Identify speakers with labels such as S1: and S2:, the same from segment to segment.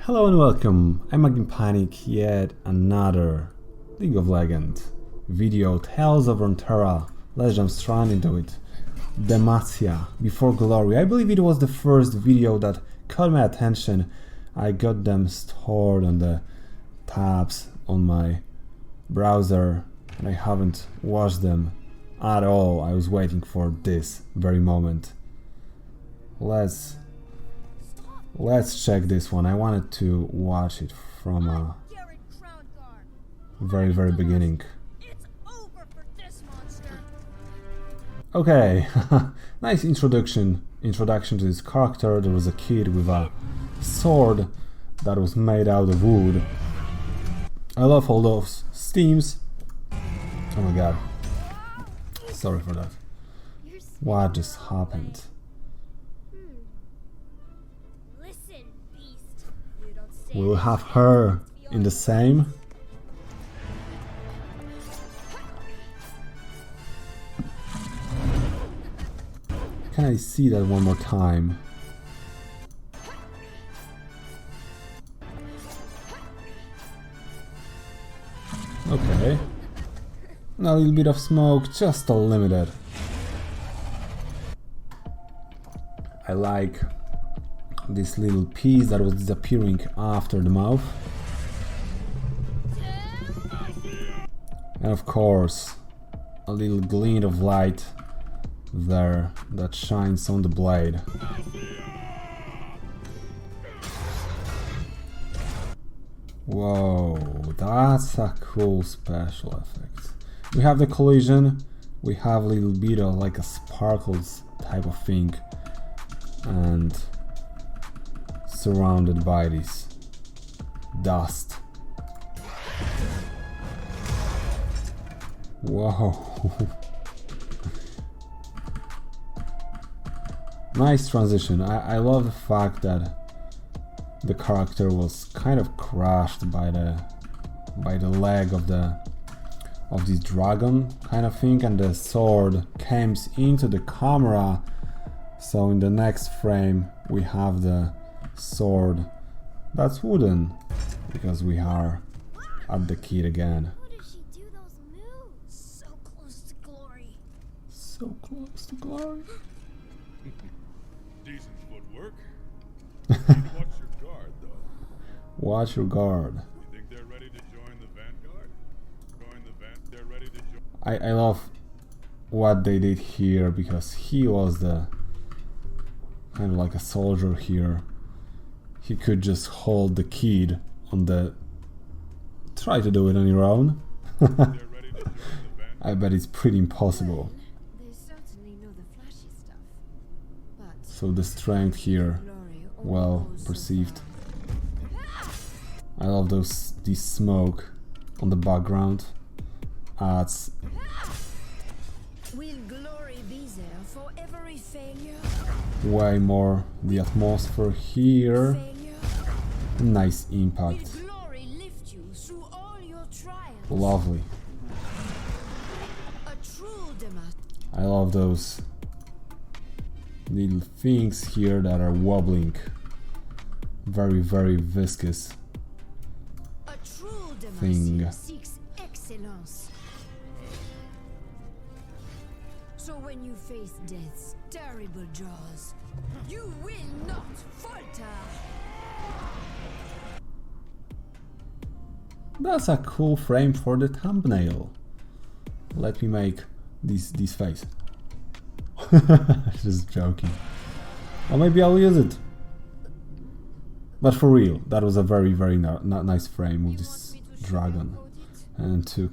S1: Hello and welcome, I'm Maginpanic, yet another League of Legends video, Tales of Runeterra. Let's jump straight into it. Demacia, Before Glory. I believe it was the first video that caught my attention. I got them stored on the tabs on my browser and I haven't watched them at all. I was waiting for this very moment. Let's check this one. I wanted to watch it from a very beginning. Okay, nice introduction to this character. There was a kid with a sword that was made out of wood. I love all those steams. Oh my god. Sorry for that. What just happened? We'll have her in the same. Can I see that one more time? Okay. A little bit of smoke, just a limited. I like this little piece that was disappearing after the mouth. And of course, a little glint of light there that shines on the blade. Whoa, that's a cool special effect. We have the collision, we have a little bit of like a sparkles type of thing, and surrounded by this dust. Whoa. Nice transition. I love the fact that the character was kind of crushed by the leg of this dragon kind of thing, and the sword comes into the camera. So in the next frame we have the sword that's wooden, because we are at the kid again.
S2: How did she do those moves? So close to glory.
S1: So close to glory.
S3: Decent footwork. Watch your guard, though.
S1: Watch your guard.
S3: You think they're ready to join the vanguard? They're ready to join.
S1: I love what they did here, because he was the kind of like a soldier here. He could just hold the kid on the... Try to do it on your own. I bet it's pretty impossible.
S2: They certainly know the flashy stuff. But
S1: So the strength here, well perceived. I love this smoke on the background. Adds
S2: will glory be there for every failure?
S1: way more the atmosphere here.
S2: Failure?
S1: Nice impact.
S2: Will glory lift you through all your trials?
S1: Lovely.
S2: A true Demacia.
S1: I love those little things here that are wobbling. Very viscous
S2: A true
S1: thing.
S2: Demacia seeks excellence. So when you face death's terrible jaws, you will not falter.
S1: That's a cool frame for the thumbnail. Let me make this face. Just joking. Or maybe I'll use it. But for real, that was a very nice frame with this dragon and two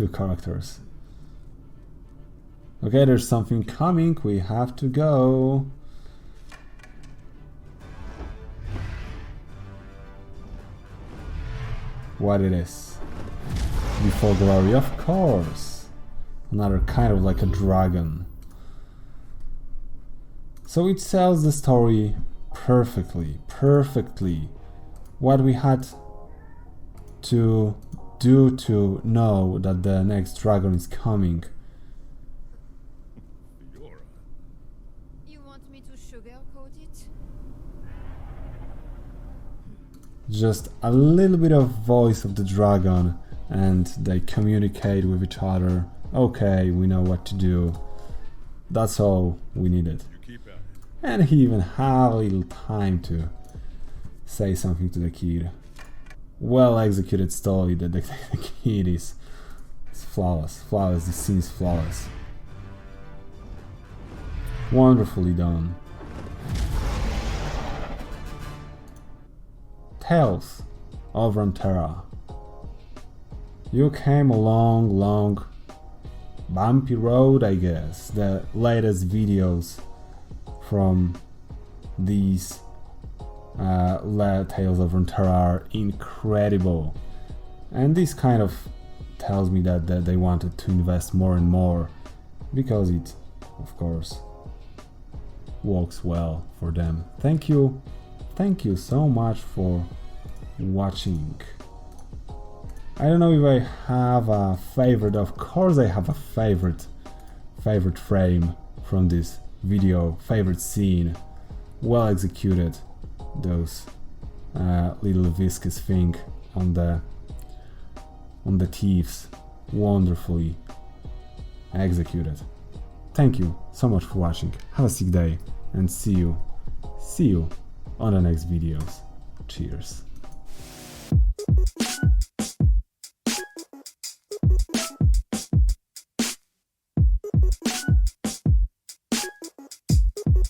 S1: characters. Okay, there's something coming. We have to go. What it is? Before Glory, of course. Another kind of like a dragon. So it tells the story perfectly. What we had to do to know that the next dragon is coming.
S2: You want me to sugarcoat it?
S1: just a little bit of voice of the dragon and they communicate with each other. Okay, we know what to do. That's all we needed.
S3: You keep at it.
S1: And he even had a little time to say something to the kid. Well executed story. The kid is flawless. Flawless. The scene is flawless. Wonderfully done. Tales of Runeterra. You came a long, bumpy road, I guess. The latest videos from these Tales of Runeterra are incredible, and this kind of tells me that they wanted to invest more and more, because it, of course, works well for them. Thank you so much for watching. I don't know if I have a favorite. Of course I have a favorite frame from this video, favorite scene. Well executed. Those little viscous thing on the thieves, wonderfully executed. Thank you so much for watching. Have a sick day and see you on the next videos. Cheers.